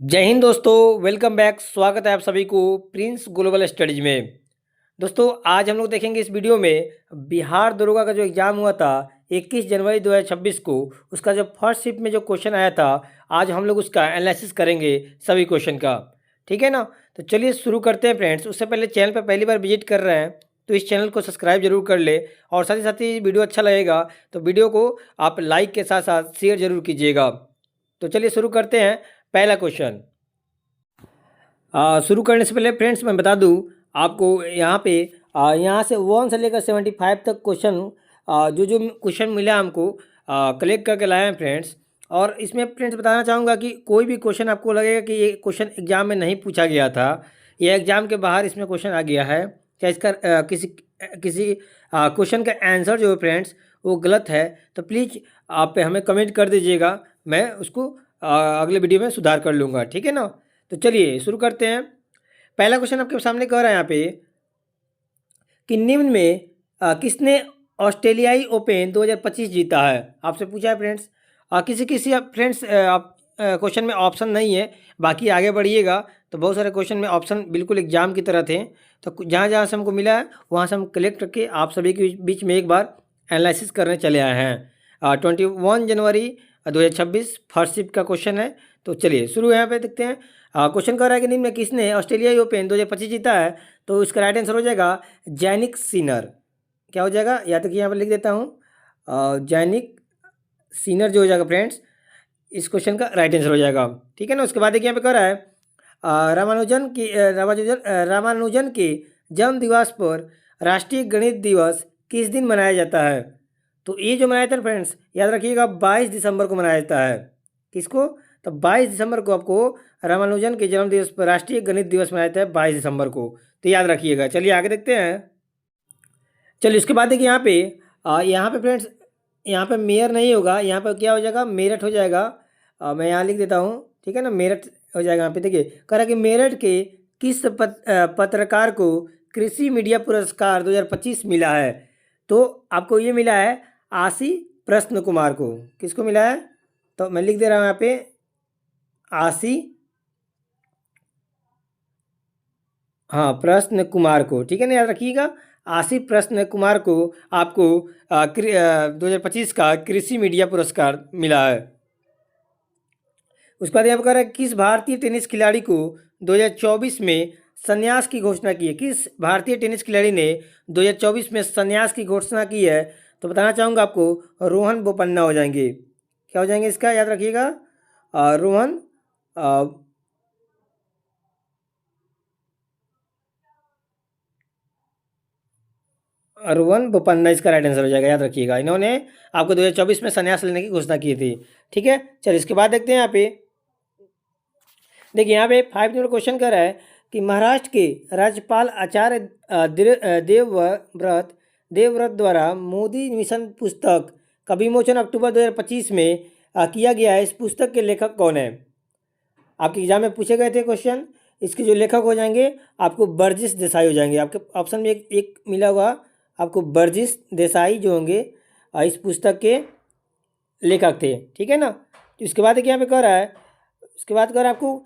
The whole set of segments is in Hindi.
जय हिंद दोस्तों, वेलकम बैक। स्वागत है आप सभी को प्रिंस ग्लोबल स्टडीज में। दोस्तों, आज हम लोग देखेंगे इस वीडियो में बिहार दरोगा का जो एग्ज़ाम हुआ था 21 जनवरी 2026 को, उसका जो फर्स्ट शिफ्ट में जो क्वेश्चन आया था, आज हम लोग उसका एनालिसिस करेंगे सभी क्वेश्चन का। ठीक है ना। तो चलिए शुरू करते हैं फ्रेंड्स। उससे पहले चैनल पर पहली बार विजिट कर रहे हैं तो इस चैनल को सब्सक्राइब जरूर कर ले, और साथ ही वीडियो अच्छा लगेगा तो वीडियो को आप लाइक के साथ साथ शेयर जरूर कीजिएगा। तो चलिए शुरू करते हैं। पहला क्वेश्चन शुरू करने से पहले फ्रेंड्स मैं बता दूं आपको, यहाँ पे यहाँ से 1 से लेकर 75 तक क्वेश्चन, जो जो क्वेश्चन मिला हमको कलेक्ट करके लाए हैं फ्रेंड्स। और इसमें फ्रेंड्स बताना चाहूँगा कि कोई भी क्वेश्चन आपको लगेगा कि ये क्वेश्चन एग्जाम में नहीं पूछा गया था, ये एग्जाम के बाहर इसमें क्वेश्चन आ गया है, क्या इसका किसी किसी क्वेश्चन का आंसर जो है फ्रेंड्स वो गलत है, तो प्लीज़ आप हमें कमेंट कर दीजिएगा, मैं उसको अगले वीडियो में सुधार कर लूँगा। ठीक है ना। तो चलिए शुरू करते हैं। पहला क्वेश्चन आपके सामने कह रहा है यहाँ पे कि निम्न में किसने ऑस्ट्रेलियाई ओपन 2025 जीता है। आपसे पूछा है फ्रेंड्स। किसी किसी फ्रेंड्स आप क्वेश्चन में ऑप्शन नहीं है, बाकी आगे बढ़िएगा तो बहुत सारे क्वेश्चन में ऑप्शन बिल्कुल एग्जाम की तरह थे, तो जहाँ जहाँ से हमको मिला है वहाँ से हम कलेक्ट करके आप सभी के बीच में एक बार एनालिसिस करने चले आए हैं। 21 जनवरी 2026 फर्स्ट शिफ्ट का क्वेश्चन है। तो चलिए शुरू यहाँ पे देखते हैं। क्वेश्चन कह रहा है कि निम्न में किसने ऑस्ट्रेलियाई ओपन 2025 जीता है, तो इसका राइट आंसर हो जाएगा जैनिक सिनर। क्या हो जाएगा, या तक यहाँ पर लिख देता हूँ, जैनिक सिनर जो हो जाएगा फ्रेंड्स, इस क्वेश्चन का राइट आंसर हो जाएगा। ठीक है ना। उसके बाद देखिए यहाँ पे कह रहा है रामानुजन के जन्म दिवस पर राष्ट्रीय गणित दिवस किस दिन मनाया जाता है। तो ये जो मनाया जाता है फ्रेंड्स, याद रखिएगा 22 दिसंबर को मनाया जाता है। किसको, तो 22 दिसंबर को आपको रामानुजन के जन्म दिवस पर राष्ट्रीय गणित दिवस मनाया जाता है 22 दिसंबर को, तो याद रखिएगा। चलिए आगे देखते हैं। चलिए उसके बाद देखिए यहाँ पे फ्रेंड्स, यहाँ पे मेयर नहीं होगा, यहाँ पर क्या हो जाएगा, मेरठ हो जाएगा। मैं यहाँ लिख देता हूँ। ठीक है ना, मेरठ हो जाएगा। यहाँ पे देखिए कह रहा है कि मेरठ के किस पत्रकार को कृषि मीडिया पुरस्कार 2025 मिला है। तो आपको ये मिला है आशी प्रश्न कुमार को। किसको मिला है, तो मैं लिख दे रहा हूँ यहाँ पे आशी, हाँ, प्रश्न कुमार को। ठीक है ना, याद रखिएगा आशी प्रश्न कुमार को आपको 2025 का कृषि मीडिया पुरस्कार मिला है। उसके बाद यहाँ पर कह रहा है किस भारतीय टेनिस खिलाड़ी को 2024 में संन्यास की घोषणा की है। किस भारतीय टेनिस खिलाड़ी ने 2024 में संन्यास की घोषणा की है, तो बताना चाहूँगा आपको रोहन बोपन्ना हो जाएंगे। क्या हो जाएंगे इसका, याद रखिएगा रोहन रोहन बोपन्ना इसका राइट आंसर हो जाएगा। याद रखिएगा, इन्होंने आपको 2024 में संन्यास लेने की घोषणा की थी। ठीक है। चलिए इसके बाद देखते हैं यहाँ पे। देखिए यहाँ पे 5 नंबर क्वेश्चन कर रहा है कि महाराष्ट्र के राज्यपाल आचार्य देवव्रत द्वारा मोदी मिशन पुस्तक का विमोचन अक्टूबर 2025 में किया गया है। इस पुस्तक के लेखक कौन है। आपके एग्जाम में पूछे गए थे क्वेश्चन। इसके जो लेखक हो जाएंगे आपको बर्जिस देसाई हो जाएंगे। आपके ऑप्शन में एक मिला होगा आपको, बर्जिस देसाई जो होंगे इस पुस्तक के लेखक थे। ठीक है ना। तो इसके बाद यहाँ पे कह रहा है, उसके बाद कह रहा है आपको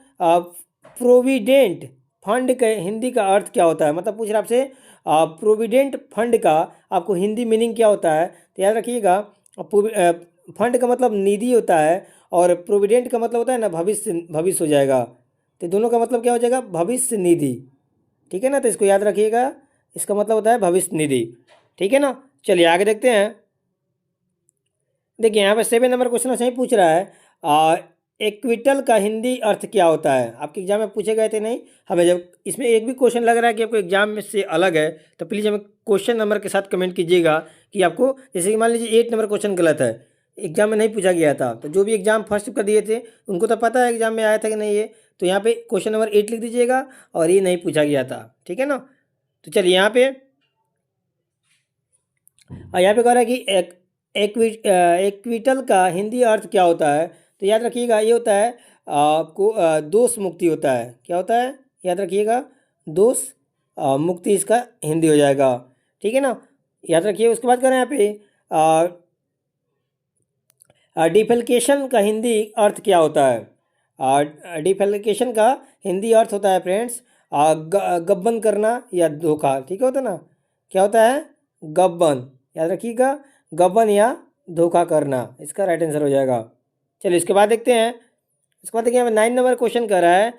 प्रोविडेंट फंड का हिंदी का अर्थ क्या होता है। मतलब पूछ रहा आपसे प्रोविडेंट फंड का आपको हिंदी मीनिंग क्या होता है। तो याद रखिएगा फंड का मतलब निधि होता है, और प्रोविडेंट का मतलब होता है ना भविष्य, भविष्य हो जाएगा। तो दोनों का मतलब क्या हो जाएगा, भविष्य निधि। ठीक है ना, तो इसको याद रखिएगा, इसका मतलब होता है भविष्य निधि। ठीक है ना। चलिए आगे देखते हैं। देखिए यहाँ पे 7 नंबर क्वेश्चन सही पूछ रहा है इक्विटल का हिंदी अर्थ क्या होता है। आपके एग्जाम में पूछे गए थे नहीं, हमें जब इसमें एक भी क्वेश्चन लग रहा है कि आपको एग्जाम में से अलग है, तो प्लीज़ हमें क्वेश्चन नंबर के साथ कमेंट कीजिएगा कि आपको, जैसे कि मान लीजिए 8 नंबर क्वेश्चन गलत है, एग्जाम में नहीं पूछा गया था, तो जो भी एग्जाम फर्स्ट का दिए थे उनको तो पता है एग्जाम में आया था कि नहीं, ये तो यहाँ पे क्वेश्चन नंबर 8 लिख दीजिएगा और ये नहीं पूछा गया था। ठीक है ना। तो चलिए यहाँ पे कह रहा है कि इक्विटल का हिंदी अर्थ क्या होता है। तो याद रखिएगा ये होता है आपको दोष मुक्ति होता है। क्या होता है, याद रखिएगा दोष मुक्ति इसका हिंदी हो जाएगा। ठीक है ना, याद रखिए। उसके बाद कह रहे हैं यहाँ पे डिफेलकेशन का हिंदी अर्थ क्या होता है। डिफेलिकेशन का हिंदी अर्थ होता है फ्रेंड्स गबन करना या धोखा, ठीक है, होता ना, क्या होता है, गबन, याद रखिएगा, गबन या धोखा करना, इसका राइट आंसर हो जाएगा। चलिए इसके बाद देखते हैं, इसके बाद देखिए यहाँ पे 9 नंबर क्वेश्चन कर रहा है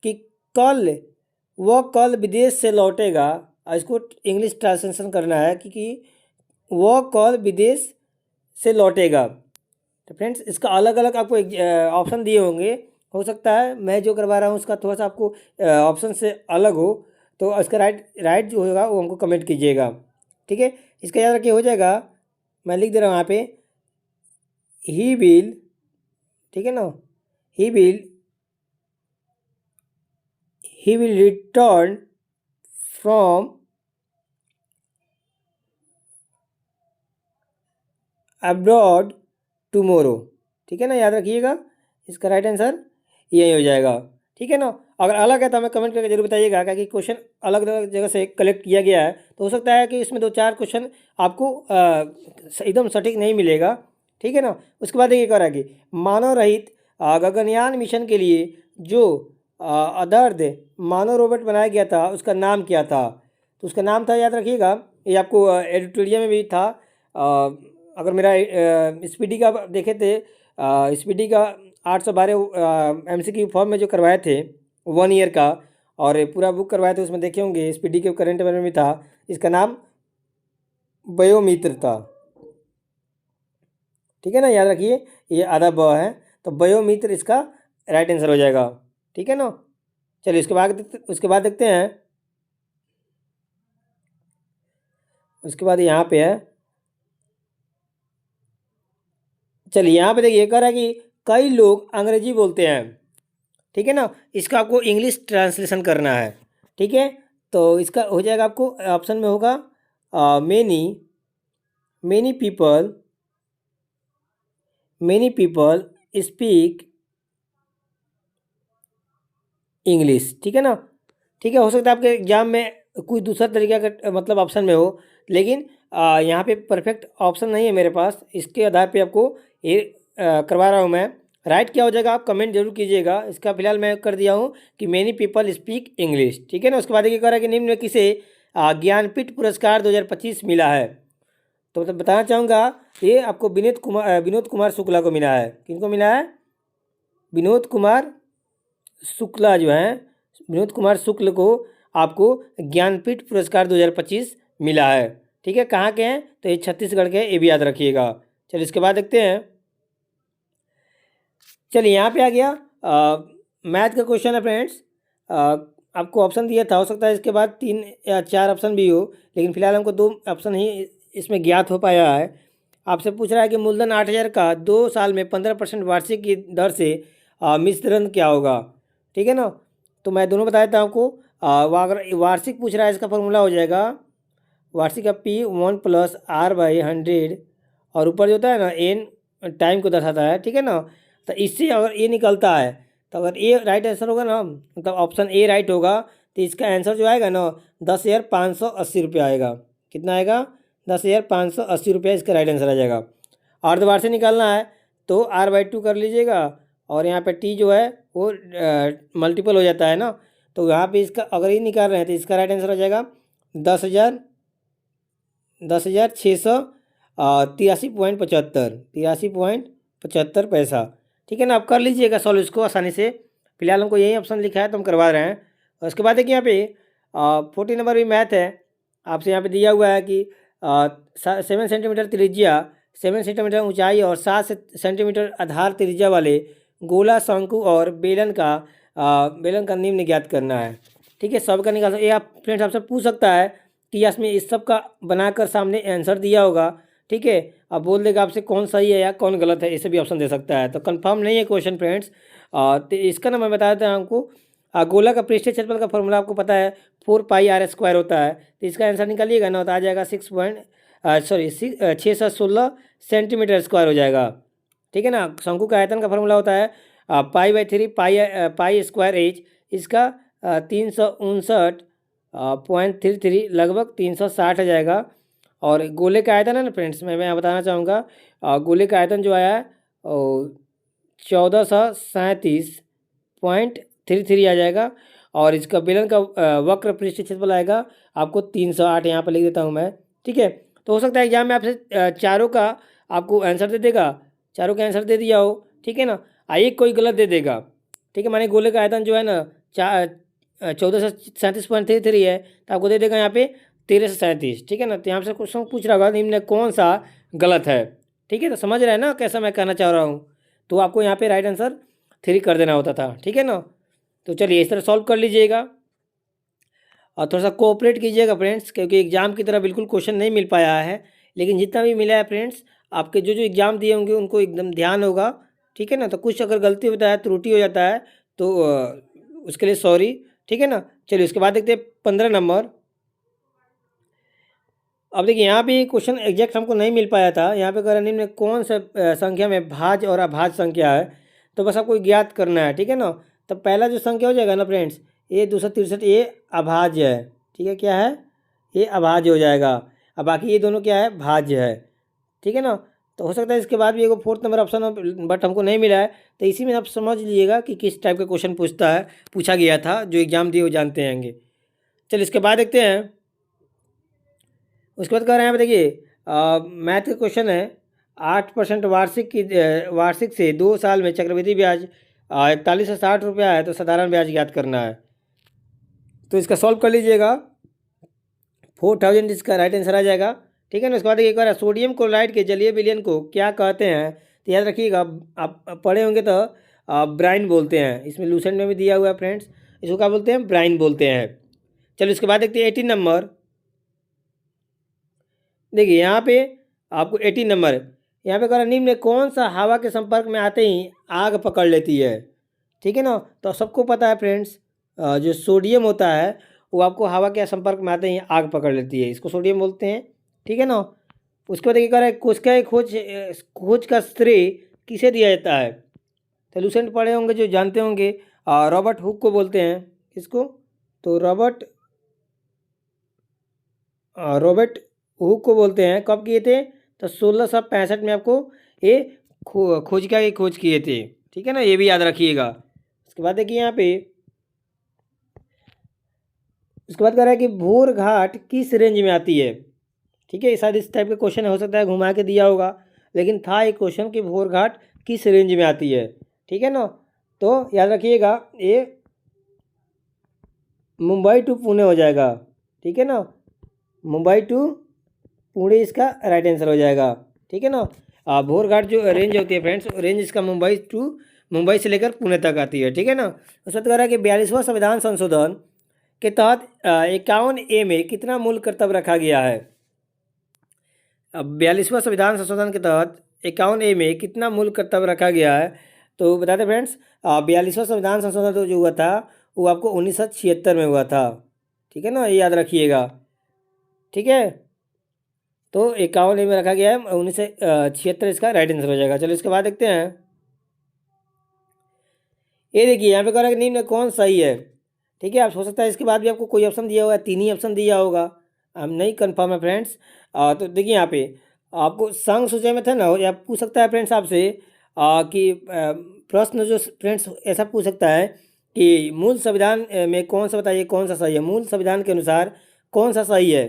कि कल विदेश से लौटेगा। इसको इंग्लिश ट्रांसलेशन करना है कि वह कल विदेश से लौटेगा। तो फ्रेंड्स इसका अलग अलग आपको ऑप्शन दिए होंगे, हो सकता है मैं जो करवा रहा हूँ उसका थोड़ा सा आपको ऑप्शन से अलग हो, तो इसका राइट जो होगा वो हमको कमेंट कीजिएगा, ठीक है। इसका याद रखिए, हो जाएगा, मैं लिख दे रहा हूँ यहाँ पे, ही विल, ठीक है ना, he will return from abroad tomorrow, ठीक है ना, याद रखिएगा, इसका राइट आंसर यही हो जाएगा, ठीक है ना। अगर अलग है तो हमें कमेंट करके जरूर बताइएगा, क्योंकि क्वेश्चन अलग अलग जगह से कलेक्ट किया गया है, तो हो सकता है कि इसमें 2-4 क्वेश्चन आपको एकदम सटीक नहीं मिलेगा, ठीक है ना। उसके बाद देखिए कह रहा है कि मानव रहित गगनयान मिशन के लिए जो अदर्द मानव रोबोट बनाया गया था उसका नाम क्या था, तो उसका नाम था, याद रखिएगा, ये आपको एडिटोरियल में भी था। अगर मेरा स्पीडी का देखे थे, स्पीडी का 812 MCQ फॉर्म में जो करवाए थे 1 ईयर का, और पूरा बुक करवाए थे, उसमें देखे होंगे स्पीडी के करंट अफेयर में भी था, इसका नाम बयोमित्र था, ठीक है ना, याद रखिए, ये आधा ब है, तो बयोमित्र इसका राइट आंसर हो जाएगा, ठीक है ना। चलिए उसके बाद देखते हैं, उसके बाद यहाँ पे है, चलिए यहाँ पे देखिए कह रहा है कि कई लोग अंग्रेजी बोलते हैं, ठीक है ना, इसका आपको इंग्लिश ट्रांसलेशन करना है, ठीक है। तो इसका हो जाएगा, आपको ऑप्शन में होगा मेनी पीपल स्पीक इंग्लिश, ठीक है ना, ठीक है। हो सकता है आपके एग्जाम में कोई दूसरा तरीका का मतलब ऑप्शन में हो, लेकिन यहाँ पे परफेक्ट ऑप्शन नहीं है मेरे पास, इसके आधार पे आपको ये करवा रहा हूँ मैं। राइट क्या हो जाएगा आप कमेंट जरूर कीजिएगा, इसका फिलहाल मैं कर दिया हूँ कि मेनी पीपल स्पीक इंग्लिश, ठीक है ना। उसके बाद ये कह रहा है कि निम्न में किसे ज्ञानपीठ पुरस्कार 2025 मिला है, तो मतलब बताना चाहूँगा, ये आपको विनोद कुमार शुक्ला को मिला है। किनको मिला है, विनोद कुमार शुक्ला जो हैं, विनोद कुमार शुक्ल को आपको ज्ञानपीठ पुरस्कार 2025 मिला है, ठीक है। कहाँ के हैं, तो ये छत्तीसगढ़ के, ये भी याद रखिएगा। चलिए इसके बाद देखते हैं, चलिए यहाँ पे आ गया मैथ का क्वेश्चन है फ्रेंड्स। आपको ऑप्शन दिया था, हो सकता है इसके बाद 3 या 4 ऑप्शन भी हो, लेकिन फिलहाल हमको 2 ऑप्शन ही इसमें ज्ञात हो पाया है। आपसे पूछ रहा है कि मूलधन 8,000 का 2 साल में 15% वार्षिक की दर से मिश्रण क्या होगा, ठीक है ना। तो मैं दोनों बता देता हूँ आपको। अगर वार्षिक पूछ रहा है, इसका फॉर्मूला हो जाएगा वार्षिक का P1 + R/100, और ऊपर जो होता है ना n टाइम को दर्शाता है, ठीक है ना। तो इससे अगर ए निकलता है, तो अगर ए राइट आंसर होगा ना, मतलब ऑप्शन ए राइट होगा, तो इसका आंसर जो आएगा ना 10,580 रुपये आएगा। कितना आएगा, 10,580 रुपये इसका राइट आंसर आ जाएगा। अर्धवार्षिक निकालना है तो R/2 कर लीजिएगा, और यहाँ पे टी जो है वो मल्टीपल हो जाता है ना, तो यहाँ पे इसका अगर ये निकाल रहे हैं तो इसका राइट आंसर हो जाएगा 10,683.75 पैसा, ठीक है ना। आप कर लीजिएगा सॉल्व इसको आसानी से, फिलहाल हमको यही ऑप्शन लिखा है तो हम करवा रहे हैं। और उसके बाद देखिए यहाँ पे 14 नंबर भी मैथ है, आपसे यहाँ पे दिया हुआ है कि 7 सेंटीमीटर त्रिज्या, 7 सेंटीमीटर ऊंचाई और 7 सेंटीमीटर आधार त्रिज्या वाले गोला, शंकु और बेलन का निम्न ज्ञात करना है, ठीक है। सबका निकाल ये आप फ्रेंड्स आपसे पूछ सकता है कि इसमें इस सब का बनाकर सामने आंसर दिया होगा, ठीक है। अब बोल देगा आपसे कौन सही है या कौन गलत है, इसे भी ऑप्शन दे सकता है, तो कंफर्म नहीं है क्वेश्चन फ्रेंड्स। तो इसका ना मैं बता देता हूँ आपको, गोला का पृष्ठीय क्षेत्रफल का फॉर्मूला आपको पता है 4πr² होता है, तो इसका आंसर निकालिएगा ना, तो आ जाएगा 616 सेंटीमीटर स्क्वायर हो जाएगा, ठीक है ना। शंकु का आयतन का फॉर्मूला होता है π/3 π² इसका 359.33 लगभग 360 आ जाएगा। और गोले का आयतन है ना फ्रेंड्स, मैं यहाँ बताना चाहूँगा, गोले का आयतन जो आया है 1437 0.33 आ जाएगा। और इसका बेलन का वक्र पृष्ठ क्षेत्रफल आएगा आपको 308, यहाँ पर लिख देता हूँ मैं। ठीक है, तो हो सकता है एग्जाम में आपसे चारों का आपको आंसर दे देगा, चारों का आंसर दे दिया हो। ठीक है ना, एक कोई गलत दे देगा। ठीक है, माने गोले का आयतन जो है ना 1437.33 है, तो आपको दे देगा यहाँ पे 1337। ठीक है ना, तो यहाँ से क्वेश्चन पूछ रहा होगा निम्न कौन सा गलत है। ठीक है, तो समझ रहे हैं ना कैसा मैं कहना चाह रहा हूँ। तो आपको यहाँ पे राइट आंसर 3 कर देना होता था। ठीक है ना, तो चलिए इस तरह सॉल्व कर लीजिएगा और थोड़ा सा कोऑपरेट कीजिएगा फ्रेंड्स, क्योंकि एग्जाम की तरह बिल्कुल क्वेश्चन नहीं मिल पाया है, लेकिन जितना भी मिला है फ्रेंड्स, आपके जो जो एग्ज़ाम दिए होंगे उनको एकदम ध्यान होगा। ठीक है ना, तो कुछ अगर गलती होता है, त्रुटि हो जाता है, तो उसके लिए सॉरी। ठीक है ना, चलिए उसके बाद देखते हैं 15 नंबर। अब देखिए यहाँ पे क्वेश्चन एग्जैक्ट हमको नहीं मिल पाया था। यहाँ पे कह रहा निम्न कौन सा संख्या में भाज्य और अभाज्य संख्या है, तो बस आपको ज्ञात करना है। ठीक है ना, तो पहला जो संख्या हो जाएगा ना फ्रेंड्स, ये 263, ये अभाज्य है। ठीक है, क्या है, ये अभाज्य हो जाएगा। अब बाकी ये दोनों क्या है, भाज्य है। ठीक है ना, तो हो सकता है इसके बाद भी एक 4th नंबर ऑप्शन हो, बट हमको नहीं मिला है। तो इसी में आप समझ लीजिएगा कि किस टाइप का क्वेश्चन पूछा गया था। जो एग्जाम दिए वो जानते हैंगे। चलिए इसके बाद देखते हैं। उसके बाद कह रहे हैं, देखिए मैथ का क्वेश्चन है। 8% वार्षिक से 2 साल में चक्रवृद्धि ब्याज 41 से 60 रुपया है, तो साधारण ब्याज ज्ञात करना है। तो इसका सॉल्व कर लीजिएगा। 4000 इसका राइट आंसर आ जाएगा। ठीक है ना, उसके बाद एक बार सोडियम क्लोराइड के जलीय विलयन को क्या कहते हैं, तो याद रखिएगा, आप पढ़े होंगे तो ब्राइन बोलते हैं। इसमें लूसेंट में भी दिया हुआ है फ्रेंड्स, इसको क्या बोलते हैं, ब्राइन बोलते हैं। चलो इसके बाद देखते हैं 18 नंबर। देखिए यहाँ पे आपको 18 नंबर, यहाँ पे कह रहा निम्न में कौन सा हवा के संपर्क में आते ही आग पकड़ लेती है। ठीक है ना, तो सबको पता है फ्रेंड्स, जो सोडियम होता है वो आपको हवा के संपर्क में आते ही आग पकड़ लेती है, इसको सोडियम बोलते हैं। ठीक है ना, उसके बाद देखिए कह रहा है उसका खोज का श्रेय किसे दिया जाता है, तो लूसेंट पढ़े होंगे जो जानते होंगे, रॉबर्ट हुक को बोलते हैं। इसको तो रॉबर्ट हुक को बोलते हैं। कब किए थे, तो 1665 में आपको ये खोजिका की खोज किए थे। ठीक है ना, ये भी याद रखिएगा। उसके बाद देखिए यहाँ पे उसके बाद कह रहा है कि भोर घाट किस रेंज में आती है। ठीक है, शायद इस टाइप का क्वेश्चन हो सकता है, घुमा के दिया होगा, लेकिन था एक क्वेश्चन कि भोर घाट किस रेंज में आती है। ठीक है ना, तो याद रखिएगा ये मुंबई टू पुणे हो जाएगा। ठीक है ना, मुंबई टू पुणे इसका राइट आंसर हो जाएगा। ठीक है ना, भोर घाट जो रेंज होती है फ्रेंड्स, रेंज इसका मुंबई से लेकर पुणे तक आती है। ठीक है ना, उसमें तो कह रहा है कि 42वां संविधान संशोधन के तहत 51A में कितना मूल कर्तव्य रखा गया है। अब 42वां संविधान संशोधन के तहत 51A में कितना मूल कर्तव्य रखा गया है, तो बताते फ्रेंड्स, 42वां संविधान संशोधन जो हुआ था वो आपको 1976 में हुआ था। ठीक है ना, ये याद रखिएगा। ठीक है, तो 51A में रखा गया है, 1976 इसका राइट आंसर हो जाएगा। चलो इसके बाद देखते हैं। ये देखिए यहाँ पे कह रहा है कि निम्न कौन सही है। ठीक है, आप हो सकता है इसके बाद भी आपको कोई ऑप्शन दिया हुआ है, 3 ही ऑप्शन दिया होगा, हम नहीं कन्फर्म है फ्रेंड्स। तो देखिए यहाँ पे आपको संघ सूची में था ना, या पूछ सकता है फ्रेंड्स आपसे कि प्रश्न जो फ्रेंड्स ऐसा पूछ सकता है कि मूल संविधान में कौन सा, बताइए कौन सा सही है, मूल संविधान के अनुसार कौन सा सही है।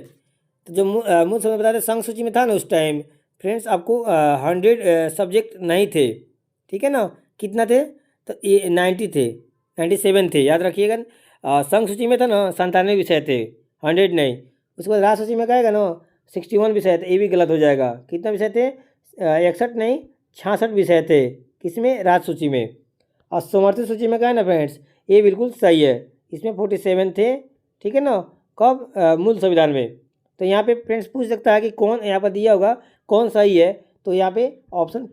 तो जो मूल संविधान बताते संघ सूची में था ना उस टाइम फ्रेंड्स, आपको 100 सब्जेक्ट नहीं थे। ठीक है ना, कितना थे, तो ये 90 थे, 97 थे, याद रखिएगा। संघ सूची में था ना 97 विषय थे, 100 नहीं। उसके बाद राज सूची में कहेगा ना 61 विषय थे, ये भी गलत हो जाएगा। कितना विषय थे, 61 नहीं 66 विषय थे, किसमें, राज सूची में। और समर्थित सूची में कहा है ना फ्रेंड्स, ये बिल्कुल सही है, इसमें 47 थे। ठीक है ना, कब, मूल संविधान में। तो यहाँ पे फ्रेंड्स पूछ सकता है कि कौन, यहाँ पर दिया होगा कौन सही है, तो यहाँ पे ऑप्शन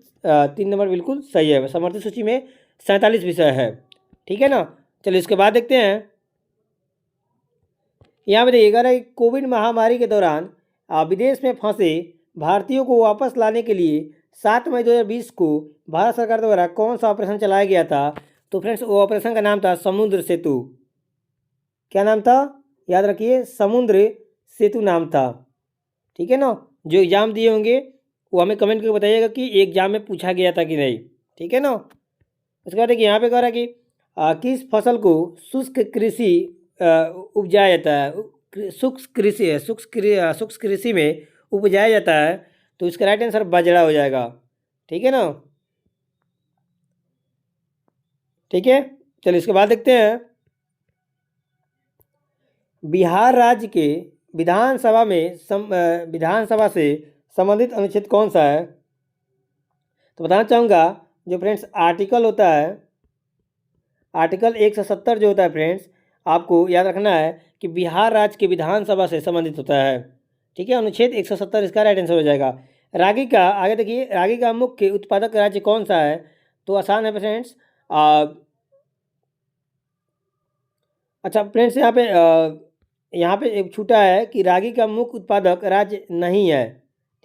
3 नंबर बिल्कुल सही है। समर्थित सूची में 47 विषय है। ठीक है ना, चलिए इसके बाद देखते हैं। यहाँ पे देखिएगा ना, कोविड महामारी के दौरान विदेश में फंसे भारतीयों को वापस लाने के लिए 7 मई 2020 को भारत सरकार द्वारा कौन सा ऑपरेशन चलाया गया था, तो फ्रेंड्स वो ऑपरेशन का नाम था समुद्र सेतु। क्या नाम था, याद रखिए, समुद्र सेतु नाम था। ठीक है ना, जो एग्ज़ाम दिए होंगे वो हमें कमेंट करके बताइएगा कि एग्जाम में पूछा गया था कि नहीं। ठीक है ना, उसके बाद देखिए यहाँ पे कह रहा है कि किस फसल को शुष्क कृषि उपजाया जाता है, शुष्क कृषि में उपजाया जाता है? तो इसका राइट आंसर बाजरा हो जाएगा। ठीक है ना, ठीक है। चलिए इसके बाद देखते हैं, बिहार राज्य के विधानसभा में विधानसभा से संबंधित अनुच्छेद कौन सा है? तो बताना चाहूँगा, जो फ्रेंड्स आर्टिकल होता है, आर्टिकल 170 जो होता है फ्रेंड्स, आपको याद रखना है कि बिहार राज्य के विधानसभा से संबंधित होता है। ठीक है, अनुच्छेद 170 इसका राइट आंसर हो जाएगा। रागी का, आगे देखिए, रागी का मुख्य उत्पादक राज्य कौन सा है? तो आसान है फ्रेंड्स। अच्छा फ्रेंड्स, यहाँ पे एक छूटा है कि रागी का मुख्य उत्पादक राज्य नहीं है।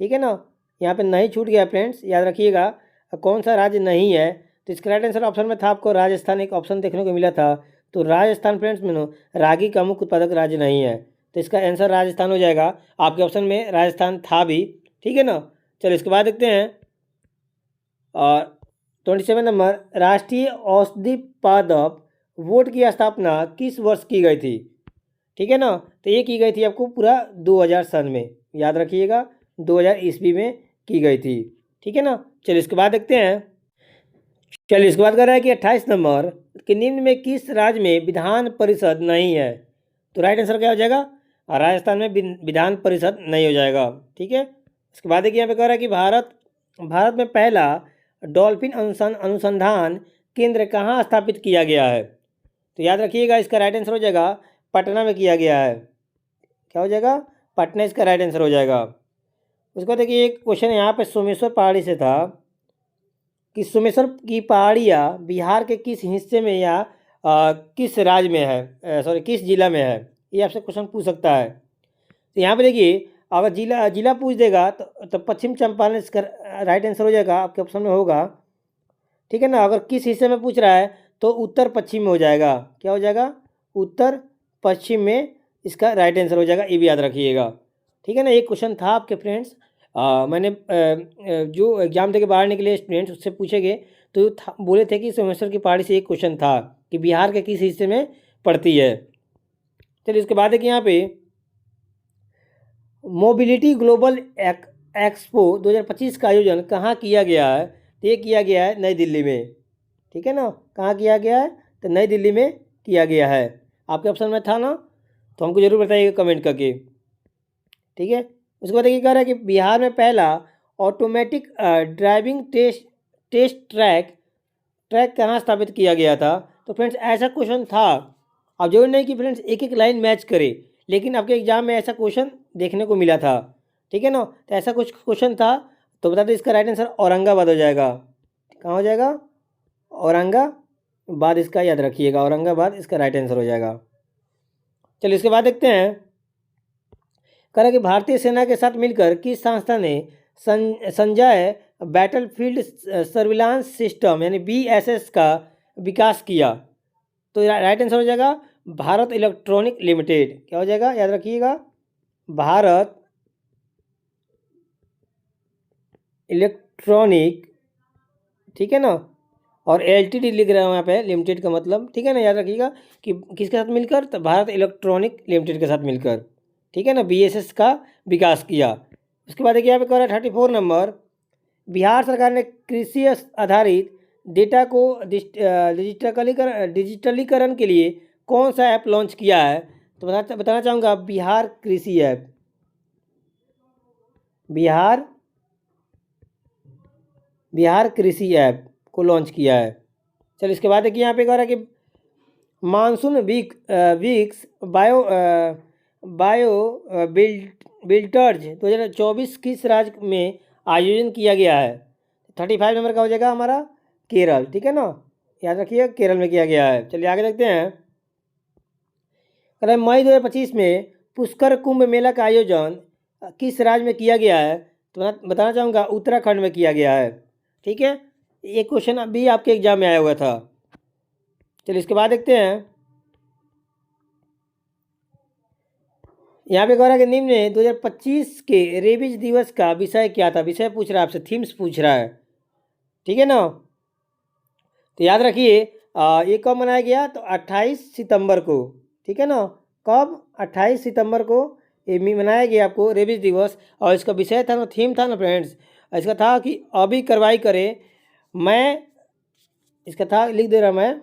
ठीक है ना, यहाँ पे नहीं छूट गया फ्रेंड्स, याद रखिएगा कौन सा राज्य नहीं है। तो इसका राइट आंसर ऑप्शन में था आपको राजस्थान, एक ऑप्शन देखने को मिला था। तो राजस्थान फ्रेंड्स में रागी का मुख्य उत्पादक राज्य नहीं है, तो इसका आंसर राजस्थान हो जाएगा। आपके ऑप्शन में राजस्थान था भी। ठीक है ना, चलो इसके बाद देखते हैं, और 27 नंबर, राष्ट्रीय औषधि पादप बोर्ड की स्थापना किस वर्ष की गई थी? ठीक है ना, तो ये की गई थी आपको पूरा 2000 सन में, याद रखिएगा 2000 ईस्वी में की गई थी। ठीक है ना, चलिए इसके बाद देखते हैं। चलिए इसके बाद कह रहा है कि 28 नंबर, कि निम्न में किस राज्य में विधान परिषद नहीं है? तो राइट आंसर क्या हो जाएगा? राजस्थान में विधान परिषद नहीं हो जाएगा। ठीक है, इसके बाद देखिए यहाँ पे कह रहा है कि भारत में पहला डॉल्फिन अनुसंधान केंद्र कहाँ स्थापित किया गया है? तो याद रखिएगा इसका राइट आंसर हो जाएगा पटना में किया गया है। क्या हो जाएगा? पटना इसका राइट आंसर हो जाएगा। उसके बाद देखिए एक क्वेश्चन यहाँ पे सोमेश्वर पहाड़ी से था, कि सोमेश्वर की पहाड़ियाँ बिहार के किस हिस्से में या किस राज्य में है, सॉरी किस जिला में है? ये आपसे क्वेश्चन पूछ सकता है। तो यहाँ पे देखिए, अगर जिला पूछ देगा तो पश्चिम चंपारण इसका राइट आंसर हो जाएगा, आपके ऑप्शन में होगा। ठीक है ना, अगर किस हिस्से में पूछ रहा है तो उत्तर पश्चिम में हो जाएगा। क्या हो जाएगा? उत्तर पश्चिम में इसका राइट आंसर हो जाएगा, ये भी याद रखिएगा। ठीक है ना, एक क्वेश्चन था आपके फ्रेंड्स, मैंने जो एग्जाम देके बाहर निकले स्टूडेंट्स उससे पूछे गए, तो बोले थे कि सोमेश्वर की पहाड़ी से एक क्वेश्चन था कि बिहार के किस हिस्से में पड़ती है। चलिए इसके बाद है कि यहाँ पे मोबिलिटी ग्लोबल एक्सपो 2025 का आयोजन कहाँ किया गया है? तो ये किया गया है नई दिल्ली में। ठीक है ना, कहाँ किया गया है? तो नई दिल्ली में किया गया है। आपके ऑप्शन में था ना, तो हमको ज़रूर बताइएगा कमेंट करके। ठीक है, उसके बाद ये कह रहा है कि बिहार में पहला ऑटोमेटिक ड्राइविंग टेस्ट ट्रैक कहाँ स्थापित किया गया था? तो फ्रेंड्स ऐसा क्वेश्चन था, अब जरूर नहीं कि फ्रेंड्स एक एक लाइन मैच करे, लेकिन आपके एग्जाम में ऐसा क्वेश्चन देखने को मिला था। ठीक है ना, तो ऐसा कुछ क्वेश्चन था, तो बता दें इसका राइट आंसर औरंगाबाद हो जाएगा। कहाँ हो जाएगा? औरंगाबाद इसका याद रखिएगा, औरंगाबाद इसका राइट आंसर हो जाएगा। चलिए इसके बाद देखते हैं, कह रहा कि भारतीय सेना के साथ मिलकर किस संस्था ने संजय बैटलफील्ड सर्विलांस सिस्टम यानी BSS का विकास किया? तो राइट आंसर हो जाएगा भारत इलेक्ट्रॉनिक लिमिटेड। क्या हो जाएगा? याद रखिएगा, भारत इलेक्ट्रॉनिक। ठीक है ना, और LTD लिख रहा हूँ यहाँ पे, लिमिटेड का मतलब। ठीक है ना, याद रखिएगा कि किसके साथ मिलकर? तो भारत इलेक्ट्रॉनिक लिमिटेड के साथ मिलकर। ठीक है ना, BSS का विकास किया। उसके बाद देखिए यहाँ पे कह रहा है 34 नंबर, बिहार सरकार ने कृषि आधारित डेटा को डिजिटलीकरण के लिए कौन सा ऐप लॉन्च किया है? तो बताना चाहूँगा बिहार कृषि ऐप, बिहार कृषि ऐप को लॉन्च किया है। चलिए इसके बाद देखिए यहाँ पे कह रहा है कि मानसून वीक्स बायो बिल्टर्स 2024 किस राज्य में आयोजन किया गया है? 35 नंबर का हो जाएगा हमारा केरल। ठीक है ना, याद रखिए केरल में किया गया है। चलिए आगे देखते हैं, मई 2025 में पुष्कर कुंभ मेला का आयोजन किस राज्य में किया गया है? तो बताना चाहूँगा उत्तराखंड में किया गया है। ठीक है, ये क्वेश्चन अभी आपके एग्जाम में आया हुआ था। चलिए इसके बाद देखते हैं, यहाँ पे कह रहा है कि निम्न में 2025 के रेबीज दिवस का विषय क्या था? विषय पूछ रहा है आपसे, थीम्स पूछ रहा है। ठीक है ना, तो याद रखिए ये कब मनाया गया? तो 28 सितंबर को, ठीक है ना। कब? 28 सितंबर को ये मनाया गया आपको रेबीज दिवस। और इसका विषय था ना, थीम था ना फ्रेंड्स, इसका था कि अभी कार्रवाई करें। मैं इसका था, लिख दे रहा मैं,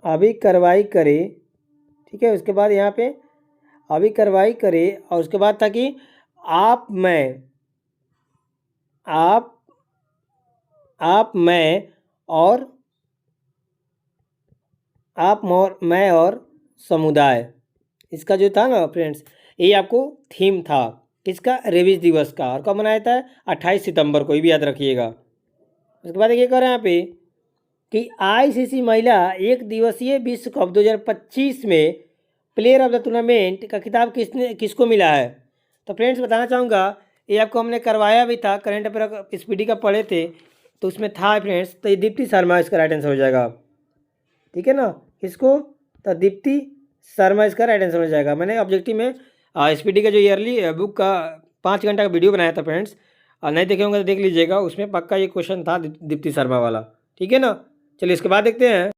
अभी कार्रवाई करे, ठीक है। उसके बाद यहाँ पे अभी कार्रवाई करे, और उसके बाद था कि आप मैं और समुदाय, इसका जो था ना फ्रेंड्स, ये आपको थीम था किसका? रेबीज दिवस का। और कब मनाया था? 28 सितंबर को, ये भी याद रखिएगा। उसके बाद ये कह रहे हैं यहाँ पे कि आईसीसी महिला एक दिवसीय विश्व कप 2025 में प्लेयर ऑफ द टूर्नामेंट का खिताब किसको मिला है? तो फ्रेंड्स बताना चाहूँगा, ये आपको हमने करवाया भी था, करंट अफेयर स्पीडी का पढ़े थे, तो उसमें था फ्रेंड्स। तो ये दीप्ति शर्मा इसका राइट आंसर हो जाएगा, ठीक है ना। इसको तो दीप्ति शर्मा इसका राइट आंसर हो जाएगा। मैंने ऑब्जेक्टिव में स्पीडी का जो ईयरली बुक का 5 घंटा का वीडियो बनाया था फ्रेंड्स, नहीं देखे होंगे तो देख लीजिएगा, उसमें पक्का ये क्वेश्चन था दीप्ति शर्मा वाला, ठीक है ना। चलिए इसके बाद देखते हैं।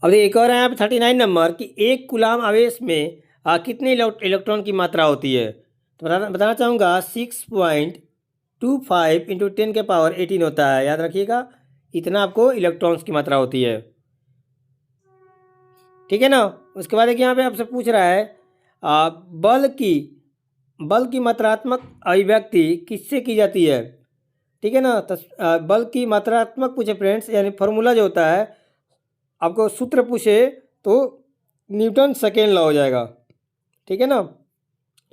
अब एक और है यहाँ पे 39 नंबर कि एक कूलाम आवेश में कितने इलेक्ट्रॉन की मात्रा होती है? तो बताना चाहूँगा 6.25 इंटू 10 के पावर 18 होता है, याद रखिएगा। इतना आपको इलेक्ट्रॉन्स की मात्रा होती है, ठीक है ना। उसके बाद एक यहाँ पे आपसे पूछ रहा है बल की मात्रात्मक अभिव्यक्ति किससे की जाती है, ठीक है ना। तो बल की मात्रात्मक पूछे फ्रेंड्स, यानी फार्मूला जो होता है, आपको सूत्र पूछे तो न्यूटन सेकेंड लॉ हो जाएगा, ठीक है ना।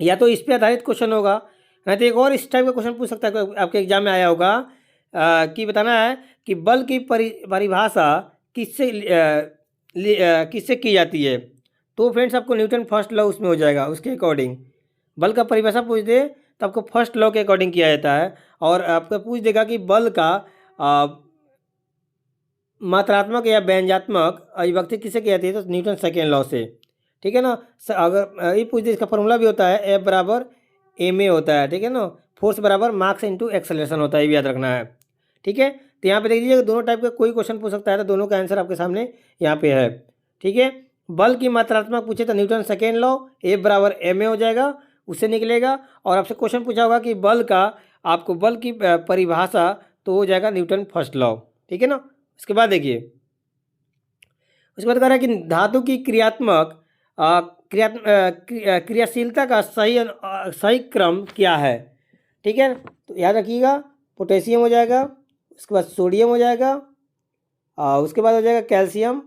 या तो इस पे आधारित क्वेश्चन होगा, नहीं तो एक और इस टाइप का क्वेश्चन पूछ सकता है, आपके एग्जाम में आया होगा कि बताना है कि बल की परिभाषा किससे की जाती है। तो फ्रेंड्स आपको न्यूटन फर्स्ट लॉ उसमें हो जाएगा, उसके अकॉर्डिंग बल का परिभाषा पूछ दे तो आपको फर्स्ट लॉ के अकॉर्डिंग किया जाता है। और आपको पूछ देगा कि बल का मात्रात्मक या व्यंग्यात्मक अभिव्यक्ति किससे की जाती है, तो न्यूटन सेकेंड लॉ से, ठीक है ना। अगर ये पूछ दे, इसका फॉर्मूला भी होता है F बराबर ma होता है, ठीक है ना। फोर्स बराबर मार्क्स इंटू एक्सेलरेशन होता है, ये भी याद रखना है, ठीक है। तो यहाँ पे देख लीजिए, दोनों टाइप का कोई क्वेश्चन पूछ सकता है, तो दोनों का आंसर आपके सामने यहाँ पे है, ठीक है। बल की मात्रात्मक पूछे तो न्यूटन सेकेंड लॉ F बराबर ma हो जाएगा, उससे निकलेगा। और आपसे क्वेश्चन पूछा होगा कि आपको बल की परिभाषा, तो हो जाएगा न्यूटन फर्स्ट लॉ, ठीक है ना। उसके बाद देखिए, उसके बाद कह रहा है कि धातु की क्रियाशीलता का सही क्रम क्या है, ठीक है। तो याद रखिएगा, पोटेशियम हो जाएगा, उसके बाद सोडियम हो जाएगा, उसके बाद हो जाएगा कैल्शियम,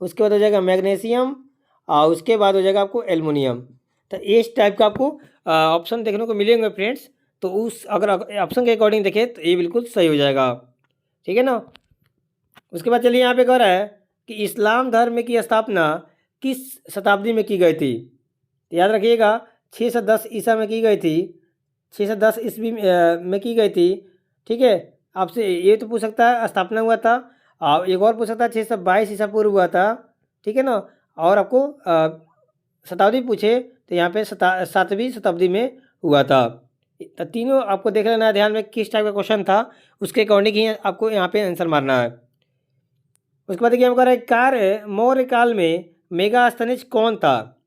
उसके बाद हो जाएगा मैग्नीशियम, उसके बाद हो जाएगा आपको एल्युमिनियम। तो इस टाइप का आपको ऑप्शन देखने को मिलेंगे फ्रेंड्स। तो अगर ऑप्शन के अकॉर्डिंग देखें तो ये बिल्कुल सही हो जाएगा, ठीक है ना। उसके बाद चलिए यहाँ पे कह रहा है कि इस्लाम धर्म की स्थापना किस शताब्दी में की गई थी। तो याद रखिएगा 6 से 10 ईसा में की गई थी, 6 से 10 ईस्वी में की गई थी, ठीक है। आपसे ये तो पूछ सकता है स्थापना हुआ था, एक और पूछ सकता है 6 से 22 ईसा पूर्व हुआ था, ठीक है ना। और आपको शताब्दी पूछे तो यहाँ पे 7वीं शताब्दी में हुआ था। तो तीनों आपको देख लेना है ध्यान में, किस टाइप का क्वेश्चन था, उसके अकॉर्डिंग ही आपको यहाँ पे आंसर मारना है। उसके बाद देखिए हम कह रहे हैं मौर्य काल में मेगास्थनीज कौन था।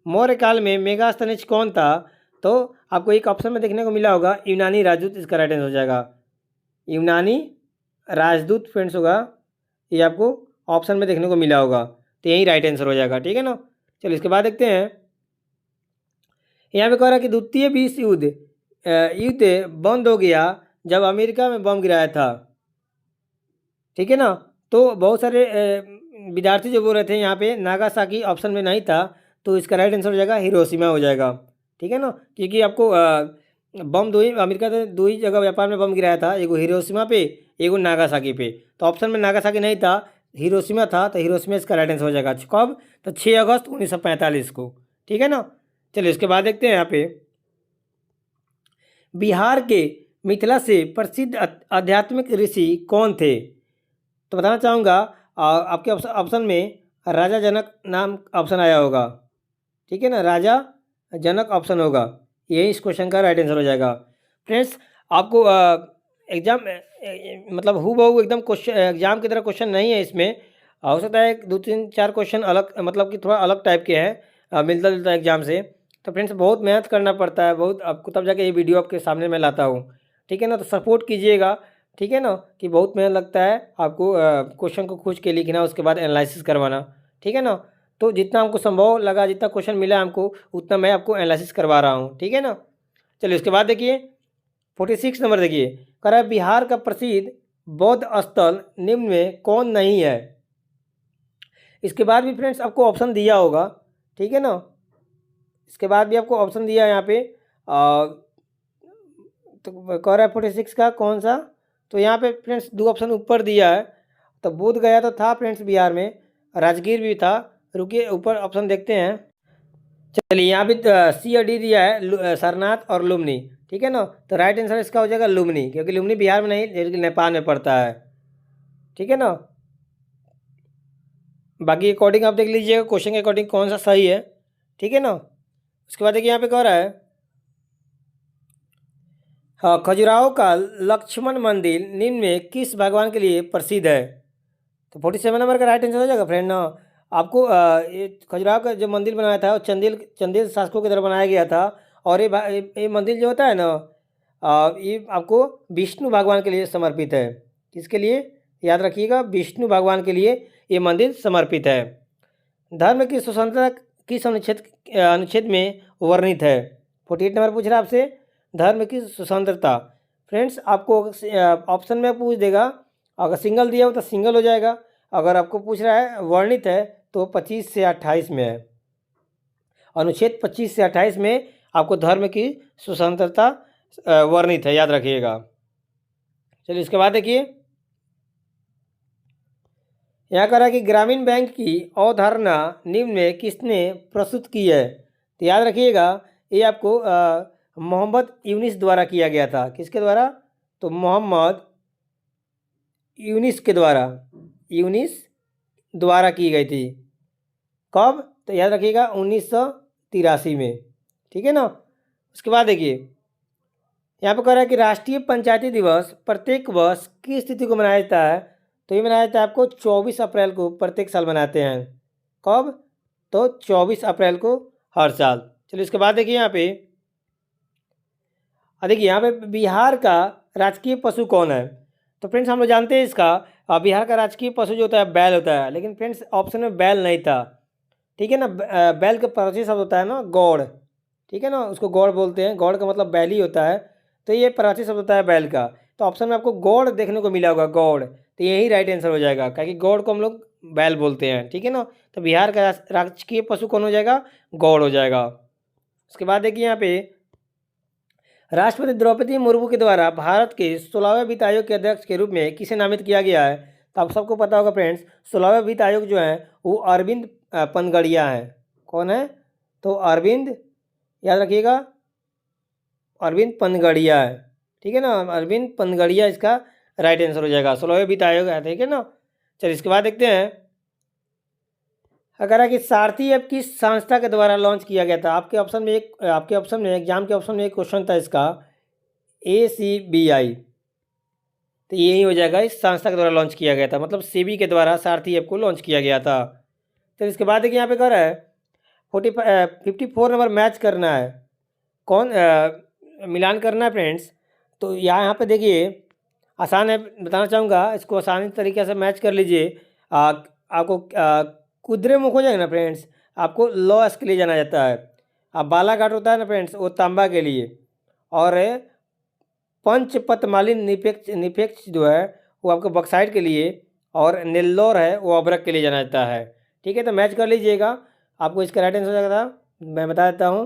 मौर्य काल में मेगास्थनीज कौन था? तो आपको एक ऑप्शन में देखने को मिला होगा यूनानी राजदूत, इसका राइट आंसर हो जाएगा यूनानी राजदूत फ्रेंड्स होगा, ये आपको ऑप्शन में देखने को मिला होगा, तो यही राइट आंसर हो जाएगा, ठीक है ना। चलिए इसके बाद देखते हैं। यहाँ पे कह रहा है कि द्वितीय विश्व युद्ध बंद हो गया जब अमेरिका में बम गिराया था, ठीक है ना। तो बहुत सारे विद्यार्थी जो बोल रहे थे यहाँ पे नागासाकी ऑप्शन में नहीं था, तो इसका राइट आंसर हो जाएगा हिरोशिमा हो जाएगा, ठीक है ना। क्योंकि आपको बम अमेरिका ने दो ही जगह जापान में बम गिराया था, एगो हिरोशिमा पे, एगो नागासाकी पे। तो ऑप्शन में नागासाकी नहीं था, हिरोशिमा था, तो हिरोशिमा इसका राइट आंसर हो जाएगा। कब? तो 6 अगस्त 1945 को, ठीक है ना। चलिए इसके बाद देखते हैं यहाँ पे बिहार के मिथिला से प्रसिद्ध आध्यात्मिक ऋषि कौन थे। तो बताना चाहूँगा आपके ऑप्शन में राजा जनक नाम ऑप्शन आया होगा, ठीक है ना, राजा जनक ऑप्शन होगा, यही इस क्वेश्चन का राइट आंसर हो जाएगा। फ्रेंड्स आपको एग्ज़ाम मतलब हूबहू एकदम क्वेश्चन एग्ज़ाम की तरह क्वेश्चन नहीं है इसमें। हो सकता है 2-3-4 क्वेश्चन अलग मतलब कि थोड़ा अलग टाइप के हैं, मिलता-जुलता एग्ज़ाम से। तो फ्रेंड्स बहुत मेहनत करना पड़ता है, बहुत आपको तब जाके ये वीडियो आपके सामने मैं लाता हूँ। ठीक है ना? तो सपोर्ट कीजिएगा, ठीक है ना? कि बहुत मेहनत लगता है आपको क्वेश्चन को खोज के लिखना, उसके बाद एनालिसिस करवाना, ठीक है ना? तो जितना हमको संभव लगा, जितना क्वेश्चन मिला हमको, उतना मैं आपको एनालिसिस करवा रहा हूँ, ठीक है ना? चलिए उसके बाद देखिए 46 नंबर देखिए, कह रहा है बिहार का प्रसिद्ध बौद्ध स्थल निम्न में कौन नहीं है। इसके बाद भी फ्रेंड्स आपको ऑप्शन दिया होगा, ठीक है ना? इसके बाद भी आपको ऑप्शन दिया है यहाँ पे तो कह रहा है 46 का कौन सा, तो यहाँ पे फ्रेंड्स 2 ऑप्शन ऊपर दिया है। तो बोध गया तो था फ्रेंड्स बिहार में, राजगीर भी था। रुकिए ऊपर ऑप्शन देखते हैं। चलिए यहाँ भी सी और डी दिया है, सरनाथ और लुम्नी, ठीक है ना? तो राइट आंसर इसका हो जाएगा लुम्नी, क्योंकि लुम्नी बिहार में नहीं लेकिन नेपाल में पड़ता है, ठीक है ना? बाकी अकॉर्डिंग आप देख लीजिएगा क्वेश्चन के अकॉर्डिंग कौन सा सही है, ठीक है ना? उसके बाद देखिए यहाँ पे कह रहा है हाँ, खजुराहो का लक्ष्मण मंदिर निम्न में किस भगवान के लिए प्रसिद्ध है। तो 47 नंबर का राइट आंसर हो जाएगा फ्रेंड ना। आपको ये खजुराहो का जो मंदिर बनाया था वो चंदेल चंदेल शासकों के द्वारा बनाया गया था। और ये मंदिर जो होता है ना, ये आपको विष्णु भगवान के लिए समर्पित है। किसके लिए? याद रखिएगा, विष्णु भगवान के लिए ये मंदिर समर्पित है। धर्म की स्वतंत्रता किस अनुच्छेद अनुच्छेद में वर्णित है। 48 नंबर पूछ रहा है आपसे, धर्म की स्वतंत्रता। फ्रेंड्स आपको ऑप्शन में पूछ देगा, अगर सिंगल दिया हो तो सिंगल हो जाएगा, अगर आपको पूछ रहा है वर्णित है तो 25 से 28 में है। अनुच्छेद 25 से 28 में आपको धर्म की स्वतंत्रता वर्णित है, याद रखिएगा। चलिए इसके बाद देखिए यहाँ कह रहा है कि ग्रामीण बैंक की अवधारणा निम्न में किसने प्रस्तुत की है। तो याद रखिएगा ये आपको मोहम्मद यूनिस द्वारा किया गया था। किसके द्वारा? तो मोहम्मद यूनिस के द्वारा, यूनिस द्वारा की गई थी। कब? तो याद रखिएगा 1983 में, ठीक है ना? उसके बाद देखिए यहाँ पर कह रहा है कि राष्ट्रीय पंचायती दिवस प्रत्येक वर्ष किस तिथि को मनाया जाता है। तो ये मनाया जाता है आपको 24 अप्रैल को, प्रत्येक साल मनाते हैं। कब? तो 24 अप्रैल को हर साल। चलिए इसके बाद देखिए यहाँ पे देखिए यहाँ पे बिहार का राजकीय पशु कौन है। तो फ्रेंड्स हम लोग जानते हैं इसका बिहार का राजकीय पशु जो होता है बैल होता है, लेकिन फ्रेंड्स ऑप्शन में बैल नहीं था, ठीक है ना? बैल का प्राचीन शब्द होता है ना गौड़, ठीक है ना? उसको गौड़ बोलते हैं, गौड़ का मतलब बैल ही होता है। तो ये प्राचीन शब्द होता है बैल का। तो ऑप्शन में आपको गौड़ देखने को मिला होगा, गौड़, तो यही राइट आंसर हो जाएगा, क्योंकि गौड़ को हम लोग बैल बोलते हैं, ठीक है ना? तो बिहार का राजकीय पशु कौन हो जाएगा? गौड़ हो जाएगा। उसके बाद देखिए यहाँ पे राष्ट्रपति द्रौपदी मुर्मू के द्वारा भारत के 16वें वित्त आयोग के अध्यक्ष के रूप में किसे नामित किया गया है। तो आप सबको पता होगा फ्रेंड्स, 16वें वित्त आयोग जो है वो अरविंद पनगड़िया है। कौन है? तो अरविंद, याद रखिएगा, अरविंद पनगड़िया है, ठीक है ना? अरविंद पनगड़िया इसका राइट आंसर हो जाएगा। 16वें वित्त आयोग है, ठीक है ना? चलिए इसके बाद देखते हैं अगर है कि सारथी ऐप किस संस्था के द्वारा लॉन्च किया गया था। आपके ऑप्शन में एग्जाम के ऑप्शन में एक क्वेश्चन था इसका, ACBI, तो यही हो जाएगा, इस संस्था के द्वारा लॉन्च किया गया था, मतलब सेबी के द्वारा सारथी ऐप को लॉन्च किया गया था। तो इसके बाद देखिए यहाँ पे कह रहा है 54 नंबर मैच करना है, कौन मिलान करना है फ्रेंड्स। तो यहाँ पे देखिए आसान है, बताना चाहूँगा, इसको आसानी तरीके से मैच कर लीजिए। आपको कुद्रेमुख हो जाएगा ना फ्रेंड्स, आपको लॉस के लिए जाना जाता है। अब बालाघाट होता है ना फ्रेंड्स, वो तांबा के लिए, और पंचपतमालिन निपेक्ष निपेक्ष जो है वो आपको बक्साइड के लिए, और नेल्लोर है वो अभ्रक के लिए जाना जाता है, ठीक है? तो मैच कर लीजिएगा, आपको इसका राइट आंसर हो जाएगा, मैं बता देता हूँ।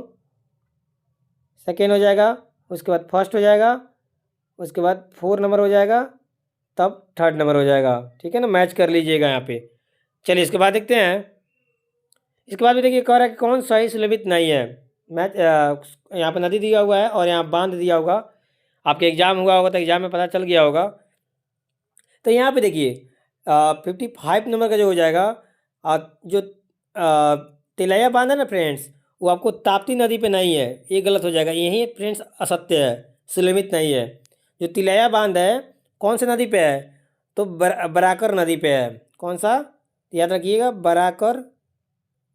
सेकेंड हो जाएगा, उसके बाद फर्स्ट हो जाएगा, उसके बाद 4 नंबर हो जाएगा, तब 3rd नंबर हो जाएगा, ठीक है ना? मैच कर लीजिएगा यहाँ पे। चलिए इसके बाद देखते हैं, इसके बाद भी देखिए कह रहा है कि कौन सही सुलभित नहीं है। मैच यहाँ पे नदी दिया हुआ है और यहाँ बांध दिया होगा, आपके एग्जाम हुआ होगा तो एग्जाम में पता चल गया होगा। तो यहाँ पे देखिए 55 नंबर का जो हो जाएगा, जो तिलैया बांध है ना फ्रेंड्स, वो आपको ताप्ती नदी पे नहीं है, ये गलत हो जाएगा, यही फ्रेंड्स असत्य है, सुलभित नहीं है। जो तिलैया बांध है कौन से नदी पे है? तो बराकर नदी पे है। कौन सा? याद रखिएगा, बराकर,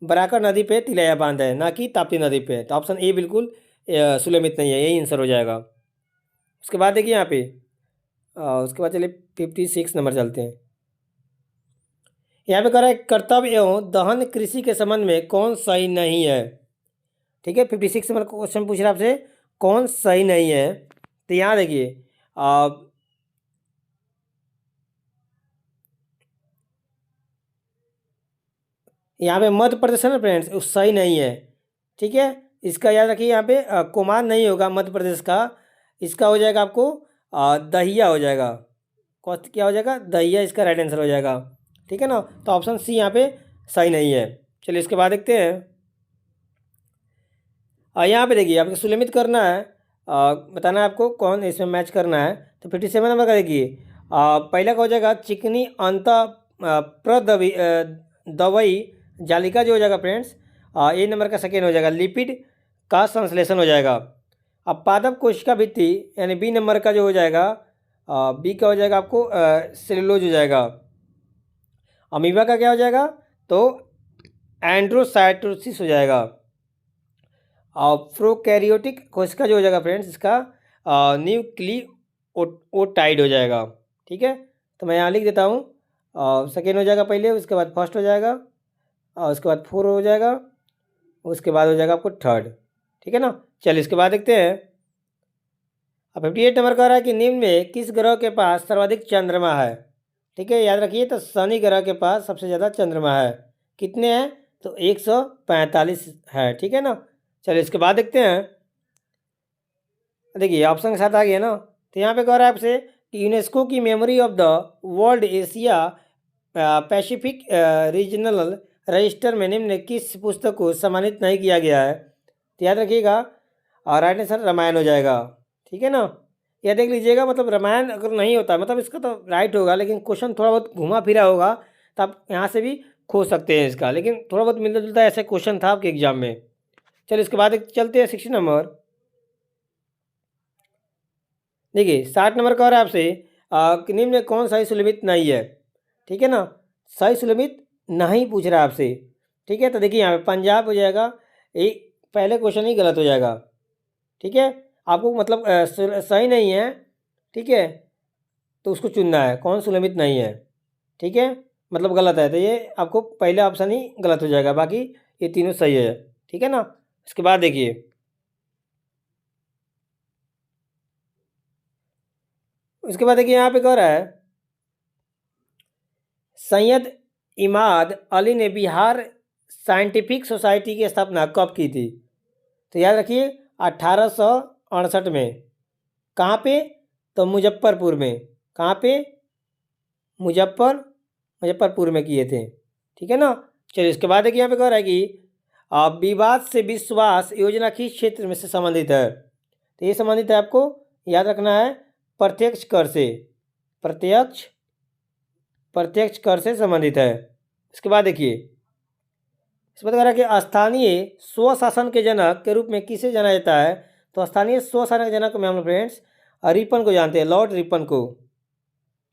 बराकर नदी पे तिलैया बांध है, ना कि ताप्ती नदी पे। तो ऑप्शन ए बिल्कुल सुलेमित नहीं है, यही आंसर हो जाएगा। उसके बाद देखिए यहाँ पे उसके बाद चलिए 56 नंबर चलते हैं। यहाँ पे कह रहा है कर्तव्य एवं दहन कृषि के संबंध में कौन सही नहीं है। ठीक है, 56 नंबर क्वेश्चन पूछ रहा है आपसे, कौन सही नहीं है। तो यहाँ देखिए यहाँ पे मध्य प्रदेश है ना फ्रेंड्स, वो सही नहीं है। ठीक है, इसका याद रखिए, यहाँ पे कुमार नहीं होगा मध्य प्रदेश का, इसका हो जाएगा आपको दहिया हो जाएगा। कौन क्या हो जाएगा? दहिया इसका राइट आंसर हो जाएगा। ठीक है ना, तो ऑप्शन सी यहाँ पे सही नहीं है। चलिए इसके बाद देखते हैं। यहाँ पे देखिए आपको सुलमित करना है, बताना है आपको कौन इसमें मैच करना है। तो 57 नंबर का देखिए पहला का हो जाएगा चिकनी अंत प्रदवी दवाई जालिका जो हो जाएगा फ्रेंड्स। ए नंबर का सेकेंड हो जाएगा लिपिड का संश्लेषण हो जाएगा। अब पादप कोशिका भित्ति यानी बी नंबर का जो हो जाएगा बी का हो जाएगा आपको सेलुलोज हो जाएगा। अमीबा का क्या हो जाएगा? तो एंड्रोसाइटोसिस हो जाएगा। और प्रोकैरियोटिक कोशिका जो हो जाएगा फ्रेंड्स, इसका न्यूक्लियोटाइड हो जाएगा। ठीक है, तो मैं यहाँ लिख देता हूँ, सेकेंड हो जाएगा पहले, उसके बाद फर्स्ट हो जाएगा, और उसके बाद 4 हो जाएगा, उसके बाद हो जाएगा आपको थर्ड। ठीक है ना, चलिए इसके बाद देखते हैं। अब 58 नंबर कह रहा है कि निम्न में किस ग्रह के पास सर्वाधिक चंद्रमा है। ठीक है, याद रखिए, तो शनि ग्रह के पास सबसे ज़्यादा चंद्रमा है। कितने हैं? तो 145 है। ठीक है ना, चलिए इसके बाद देखते हैं। देखिए ऑप्शन के साथ आ गया ना, तो यहाँ पे कह रहा है आपसे कि यूनेस्को की memory of the world Asia Pacific regional register में निम्न किस पुस्तक को सम्मानित नहीं किया गया है। तो याद रखिएगा और राइट आंसर रामायण हो जाएगा। ठीक है ना, यह देख लीजिएगा, मतलब रामायण अगर नहीं होता मतलब इसका तो राइट होगा, लेकिन क्वेश्चन थोड़ा बहुत घुमा फिरा होगा, तो आप यहाँ से भी खो सकते हैं इसका, लेकिन थोड़ा बहुत मिलता जुलता ऐसा क्वेश्चन था आपके एग्जाम में। चलिए इसके बाद चलते हैं 60 नंबर। देखिए 60 नंबर कह रहा है आपसे कि निम्न में कौन सही सुलभित नहीं है। ठीक है ना, सही सुलभित नहीं पूछ रहा है आपसे। ठीक है, तो देखिए यहाँ पे पंजाब हो जाएगा, एक पहले क्वेश्चन ही गलत हो जाएगा। ठीक है, आपको मतलब सही नहीं है। ठीक है, तो उसको चुनना है कौन सुलभित नहीं है। ठीक है, मतलब गलत है, तो ये आपको पहले ऑप्शन ही गलत हो जाएगा, बाकी ये तीनों सही है। ठीक है ना, इसके बाद देखिए उसके बाद देखिए यहाँ पे कह रहा है सैयद इमाद अली ने बिहार साइंटिफिक सोसाइटी की स्थापना कब की थी। तो याद रखिए 1868 में। कहाँ पे? तो मुजफ्फरपुर में। कहाँ पे? मुजफ्फरपुर में किए थे। ठीक है ना, चलिए इसके बाद देखिए यहाँ पे कह रहा है कि विवाद से विश्वास योजना किस क्षेत्र में से संबंधित है। तो ये संबंधित है, आपको याद रखना है, प्रत्यक्ष कर से। प्रत्यक्ष कर से संबंधित है। इसके बाद देखिए इस बात कह रहा है कि स्थानीय स्वशासन के जनक के रूप में किसे जाना जाता है। तो स्थानीय स्वशासन के जनक में हम फ्रेंड्स रिपन को जानते हैं, लॉर्ड रिपन को।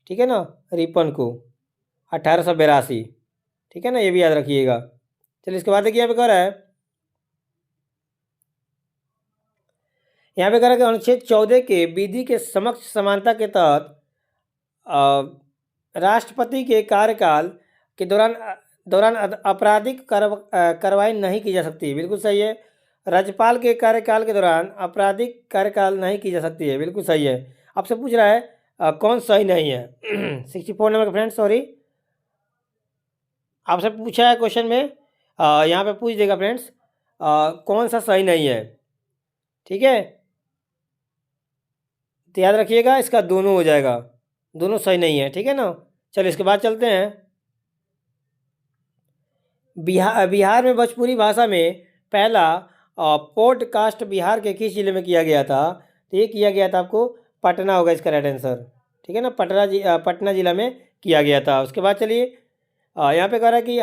ठीक है ना, रिपन को 1882। ठीक है ना, ये भी याद रखिएगा। चलिए इसके बाद देखिए यहाँ पे कह रहा है, यहाँ पे कह रहा है कि अनुच्छेद 14 के विधि के समक्ष समानता के तहत राष्ट्रपति के कार्यकाल के दौरान आपराधिक कार्रवाई नहीं की जा सकती। बिल्कुल सही है। राज्यपाल के कार्यकाल के दौरान आपराधिक कार्यकाल नहीं की जा सकती है। बिल्कुल सही है। आपसे पूछ रहा है कौन सही नहीं है। 64 नंबर का फ्रेंड्स, सॉरी, आपसे पूछा है क्वेश्चन में, यहाँ पे पूछ देगा फ्रेंड्स कौन सा सही नहीं है। ठीक है, तो याद रखिएगा इसका दोनों हो जाएगा, दोनों सही नहीं है। ठीक है ना, चलिए इसके बाद चलते हैं। बिहार में भोजपुरी भाषा में पहला पॉडकास्ट बिहार के किस जिले में किया गया था। तो ये किया गया था आपको पटना होगा इसका राइट आंसर। ठीक है ना, पटना जिला में किया गया था। उसके बाद चलिए यहाँ पे कह रहा है कि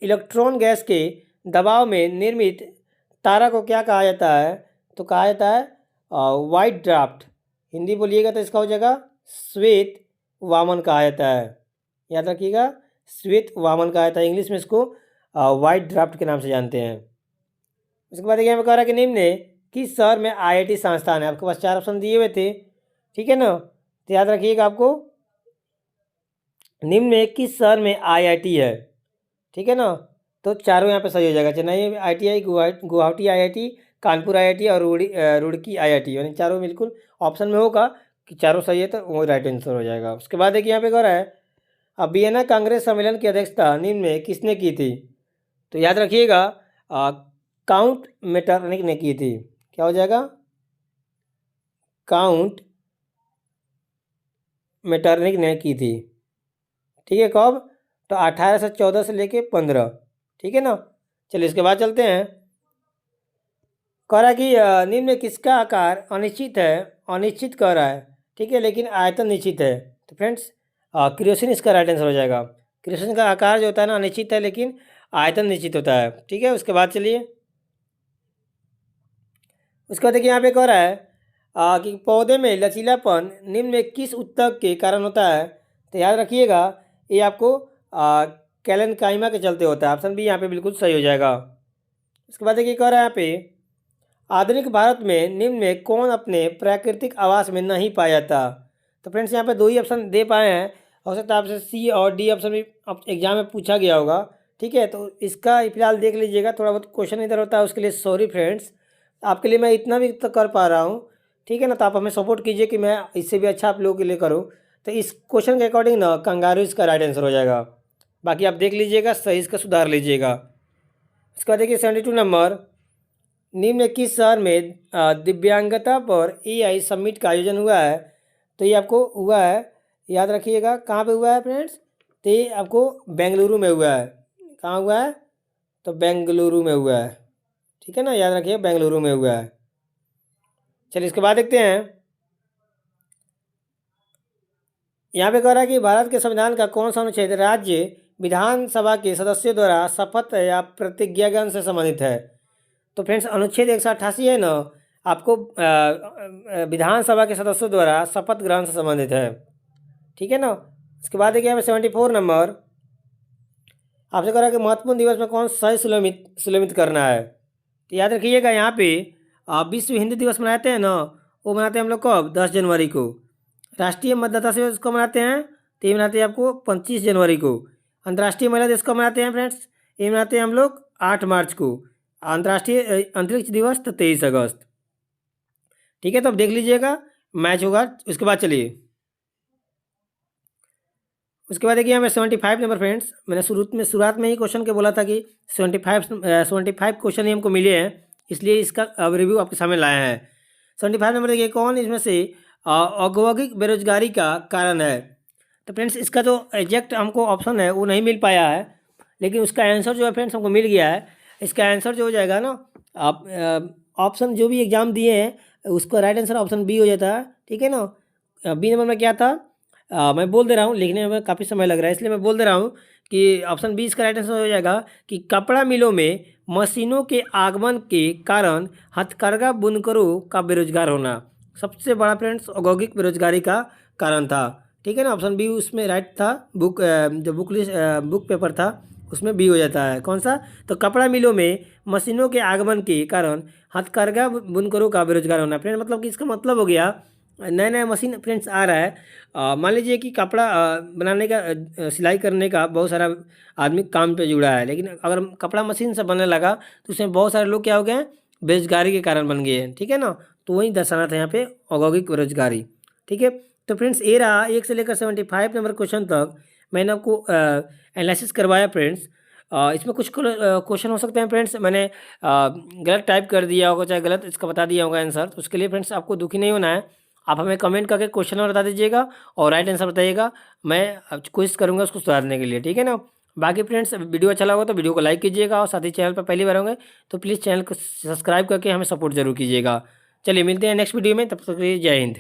इलेक्ट्रॉन गैस के दबाव में निर्मित तारा को क्या कहा जाता है। तो कहा जाता है वाइट ड्राफ्ट। हिंदी बोलिएगा तो इसका हो जाएगा श्वेत वामन कहा जाता है। याद रखिएगा, श्वेत वामन कहा जाता है। इंग्लिश में इसको वाइट ड्राफ्ट के नाम से जानते हैं। उसके बाद यहाँ पे कह रहा है कि निम्न में किस शहर में IIT संस्थान है। आपके पास 4 ऑप्शन दिए हुए थे, ठीक है ना। तो याद रखिएगा आपको, निम्न में किस शहर में IIT है, ठीक है ना। तो चारों यहाँ पे सही हो जाएगा। Chennai IIT, Guwahati IIT, Kanpur IIT और रुड़की IIT, यानी चारों बिल्कुल ऑप्शन में होगा कि चारों सही है, तो वो राइट आंसर हो जाएगा। उसके बाद एक यहाँ पे कह रहा है अब वियना कांग्रेस सम्मेलन की अध्यक्षता निम्न में किसने की थी। तो याद रखिएगा काउंट मेटरनिक ने की थी। क्या हो जाएगा, काउंट मेटरनिक ने की थी, ठीक है। कब, तो 1814 से लेके 15, ठीक है ना। चलिए इसके बाद चलते हैं। कह रहा है कि निम्न में किसका आकार अनिश्चित है, अनिश्चित कह रहा है, ठीक है, लेकिन आयतन निश्चित है। तो फ्रेंड्स क्रियोसिन इसका राइट आंसर हो जाएगा। क्रियोसिन का आकार जो होता है ना अनिश्चित है, लेकिन आयतन निश्चित होता है, ठीक है। उसके बाद चलिए, उसके बाद देखिए यहाँ पे कह रहा है कि पौधे में लचीलापन निम्न में किस ऊतक के कारण होता है। तो याद रखिएगा ये आपको कैलेनकाइमा के चलते होता है। ऑप्शन बी यहाँ पे बिल्कुल सही हो जाएगा। उसके बाद देखिए कह रहा है यहाँ पे आधुनिक भारत में निम्न में कौन अपने प्राकृतिक आवास में नहीं पाया जाता। तो फ्रेंड्स यहाँ पे 2 ही ऑप्शन दे पाए हैं, हो सकता है आपसे C और D ऑप्शन भी एग्जाम में पूछा गया होगा, ठीक है। तो इसका फिलहाल देख लीजिएगा, थोड़ा बहुत क्वेश्चन इधर होता है, उसके लिए सॉरी फ्रेंड्स। आपके लिए मैं इतना भी तो कर पा रहा हूँ, ठीक है ना। तो आप हमें सपोर्ट कीजिए कि मैं इससे भी अच्छा आप लोगों के लिए करूँ। तो इस क्वेश्चन के अकॉर्डिंग ना कंगारू इसका राइट आंसर हो जाएगा। बाकी आप देख लीजिएगा, सही इसका सुधार लीजिएगा। इसके बाद देखिए 72 नंबर, निम्न में किस शहर में दिव्यांगता पर AI समिट का आयोजन हुआ है। तो ये आपको हुआ है, याद रखिएगा कहाँ पे हुआ है फ्रेंड्स। तो ये आपको बेंगलुरु में हुआ है। कहाँ हुआ है, तो बेंगलुरु में हुआ है, ठीक है ना। याद रखिए बेंगलुरु में हुआ है। चलिए इसके बाद देखते हैं। यहाँ पे कह रहा है कि भारत के संविधान का कौन सा अनुच्छेद राज्य विधानसभा के सदस्यों द्वारा शपथ या प्रतिज्ञा ज्ञान से संबंधित है। तो फ्रेंड्स अनुच्छेद 188 है ना, आपको विधानसभा के सदस्यों द्वारा शपथ ग्रहण से संबंधित है, ठीक है ना। इसके बाद देखिए यहाँ पे 74 नंबर, आपसे कह रहा है कि महत्वपूर्ण दिवस में कौन सही सुलमित करना है। तो याद रखिएगा यहाँ पे विश्व हिंदी दिवस मनाते हैं ना, वो मनाते हैं हम लोग कब, 10 जनवरी को। राष्ट्रीय मतदाता दिवस को मनाते हैं, तो ये मनाते हैं आपको 25 जनवरी को। अंतर्राष्ट्रीय महिला दिवस को मनाते हैं फ्रेंड्स, ये मनाते हैं हम लोग 8 मार्च को। अंतर्राष्ट्रीय अंतरिक्ष दिवस तो 23 अगस्त, ठीक है। तो अब देख लीजिएगा मैच होगा। उसके बाद चलिए, उसके बाद देखिए हमें 75 नंबर फ्रेंड्स, मैंने शुरुआत में ही क्वेश्चन के बोला था कि 75 क्वेश्चन ही हमको मिले हैं, इसलिए इसका अब रिव्यू आपके सामने लाया है। 75 नंबर देखिए, कौन इसमें से औद्योगिक बेरोजगारी का कारण है। तो फ्रेंड्स इसका जो एग्जैक्ट हमको ऑप्शन है वो नहीं मिल पाया है, लेकिन उसका आंसर जो है फ्रेंड्स हमको मिल गया है। इसका आंसर जो हो जाएगा ना, आप ऑप्शन जो भी एग्जाम दिए हैं उसका राइट आंसर ऑप्शन बी हो जाता है, ठीक है ना। बी नंबर में क्या था, मैं बोल दे रहा हूँ, लिखने में काफ़ी समय लग रहा है इसलिए मैं बोल दे रहा हूँ कि ऑप्शन बी इसका राइट आंसर हो जाएगा कि कपड़ा मिलों में मशीनों के आगमन के कारण हथकरघा बुनकरों का बेरोजगार होना सबसे बड़ा फ्रेंड्स औद्योगिक बेरोजगारी का कारण था, ठीक है ना। ऑप्शन बी उसमें राइट था। जो बुक पेपर था उसमें बी हो जाता है। कौन सा, तो कपड़ा मिलों में मशीनों के आगमन के कारण हथकरघा बुनकरों का बेरोजगार होना। फ्रेंड मतलब कि इसका मतलब हो गया नया नया मशीन फ्रेंड्स आ रहा है। मान लीजिए कि कपड़ा बनाने का सिलाई करने का बहुत सारा आदमी काम पे जुड़ा है, लेकिन अगर कपड़ा मशीन से बनने लगा तो उसमें बहुत सारे लोग क्या हो गए, बेरोजगारी के कारण बन गए हैं, ठीक है ना। तो वही दर्शाना था यहाँ पे औद्योगिक बेरोजगारी, ठीक है। तो फ्रेंड्स ये रहा 1 से लेकर 75 नंबर क्वेश्चन तक मैंने आपको एनालिसिस करवाया फ्रेंड्स। इसमें कुछ क्वेश्चन हो सकते हैं फ्रेंड्स मैंने गलत टाइप कर दिया होगा, चाहे गलत इसका बता दिया होगा आंसर, तो उसके लिए फ्रेंड्स आपको दुखी नहीं होना है। आप हमें कमेंट करके क्वेश्चन बता दीजिएगा और राइट आंसर बताइएगा, मैं कोशिश करूँगा उसको सुधारने के लिए, ठीक है ना। बाकी फ्रेंड्स वीडियो अच्छा लगा तो वीडियो को लाइक कीजिएगा और साथ ही चैनल पर पहली बार होंगे तो प्लीज़ चैनल को सब्सक्राइब करके हमें सपोर्ट जरूर कीजिएगा। चलिए मिलते हैं नेक्स्ट वीडियो में, तब तक के लिए जय हिंद।